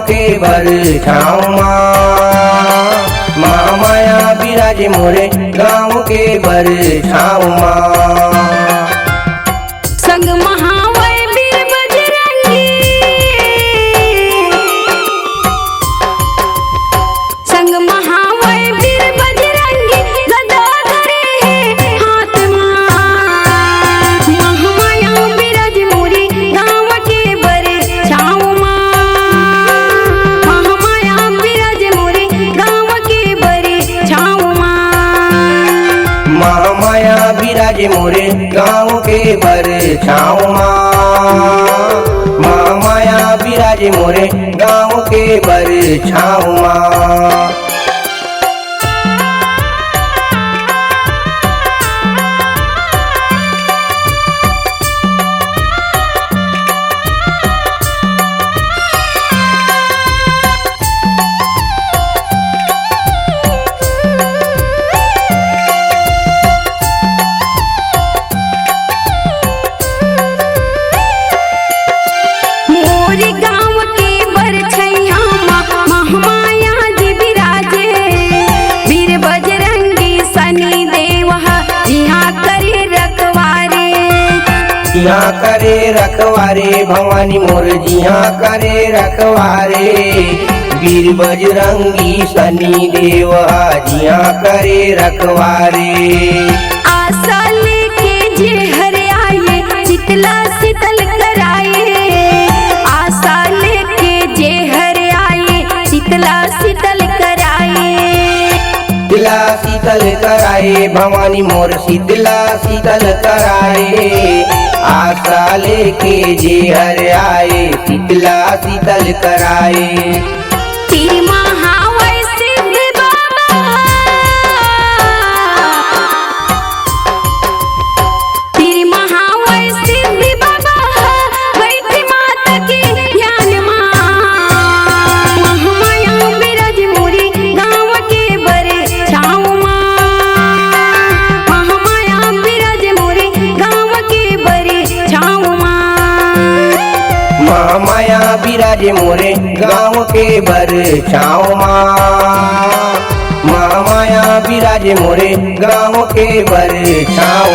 के बर छाँव माया बिराजे मोरे गाँव के बर छाँव संग महावै वीर बजरंगी, संग महावै वीर बजरंगी गदा धरे हाथ महामाया बिराज मोरे गाँव के बर छाँव महामाया बिराज मोरे गाँव के बर छाँव महामाया बिराजे मोरे गाँव के बर छाँव महामाया बिराजे मोरे गाँव के बर छाँव मोरे गाँव के बर छैया महामाया जी बिराजे वीर बजरंगी सनी देव यहाँ करे रखवारे, जिहाँ करे रखवारे भवानी मोर जिहाँ करे रखवारे वीर बजरंगी सनी देव जिहाँ करे रखवारे आशा लेके जे हरे आए शीतला शीतल कराए, आशा लेके जे हरे आए शीतला शीतल कराए, शीतला शीतल कराए भवानी मोर शीतला शीतल कराए आशा लेके जे हर आए शीतला शीतल कराए तीर महावै सिद्ध बाबा, तीर महावै सिद्ध बाबा बैठी माता के ध्यान महामाया बिराज मोरे गाँव के बर छाँव महामाया बिराज मोरे गाँव के बर छाँव महामाया बिराजे मोरे गाँव के बर छाँव महामाया बिराजे मोरे गाँव के बर छाँव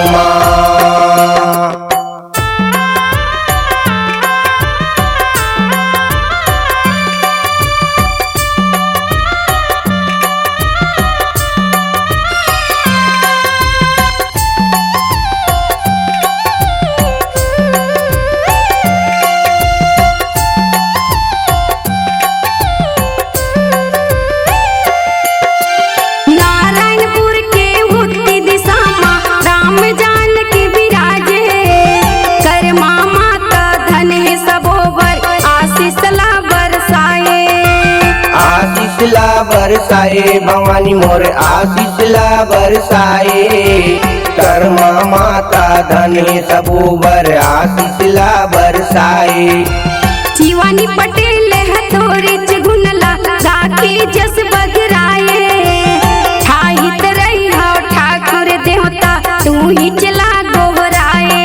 नारायणपुर के उत्ती दिशा राम जानकी बिराजे कर माता धन है सबोवर आशीष ला बरसाए, आशीष ला बरसाए भवानी मोर आशीष ला बरसाए कर्मा माता धने सबूबर आशीष ला बरसाए शिवानी पटेल हथोरी चुगुनला गाके जस बगराए, ठाहित रही हो ठाकुर देवता तू ही चला गोहराए,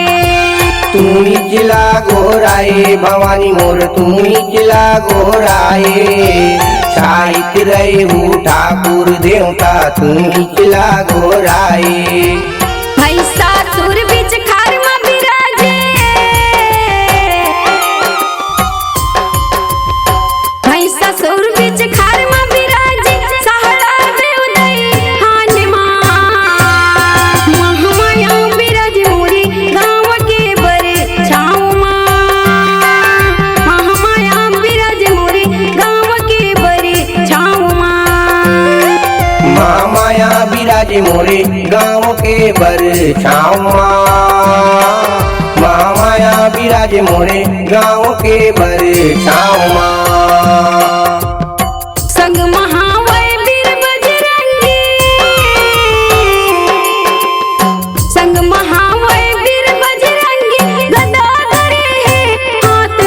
तू ही जिला गोराए भवानी मोर तू ही जिला गोराए साहित रहे हूँ ठाकुर देवता तू ही जिला गोराए भैसा सुर बीच खार में बिराजे, भैसा सुर बीच खार में बिराजे सहला देव दई हान महामाया बिराज मोरे गाँव के बर छाँव महामाया बिराज मोरे गाँव के बर छाँव महामाया बिराजे मोरे गाँव के बर छाँव महामाया बिराजे मोरे गाँव के बर छाँव संग महावै वीर बजरंगी, संग महावै वीर बजरंगी गदा धरे हाथ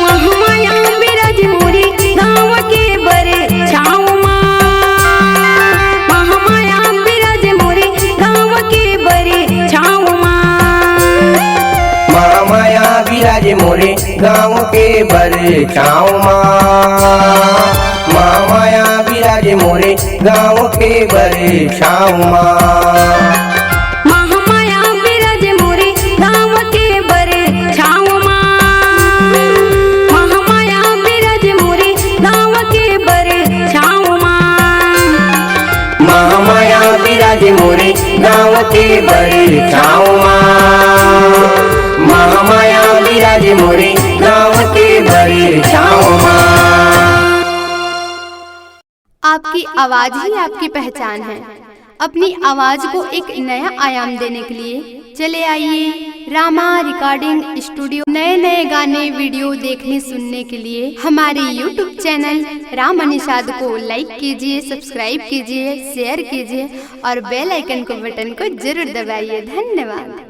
महामाया बिराज मोरे गाँव के बर छाँव महामाया बिराज मोरे गाँव के बर छाँव महामाया बिराजे मोरे गाँव के बरछाओं माँ माया विराजे मोरे गाँव के बरछाओं महामाया विराजे मोरे गाँव के बरछाओं महामाया विराजे मोरे गाँव के बरछाओं महामाया विराजे मोरे गाँव के बरछाओं महामाया विराजे मोरे गाँव के बरछाओं। आपकी आवाज ही आपकी पहचान है। अपनी आवाज को एक नया आयाम देने के लिए चले आइए रामा रिकॉर्डिंग स्टूडियो। नए नए गाने वीडियो देखने सुनने के लिए हमारे YouTube चैनल रामा निषाद को लाइक कीजिए, सब्सक्राइब कीजिए, शेयर कीजिए और बेल आइकन को बटन को जरूर दबाइए। धन्यवाद।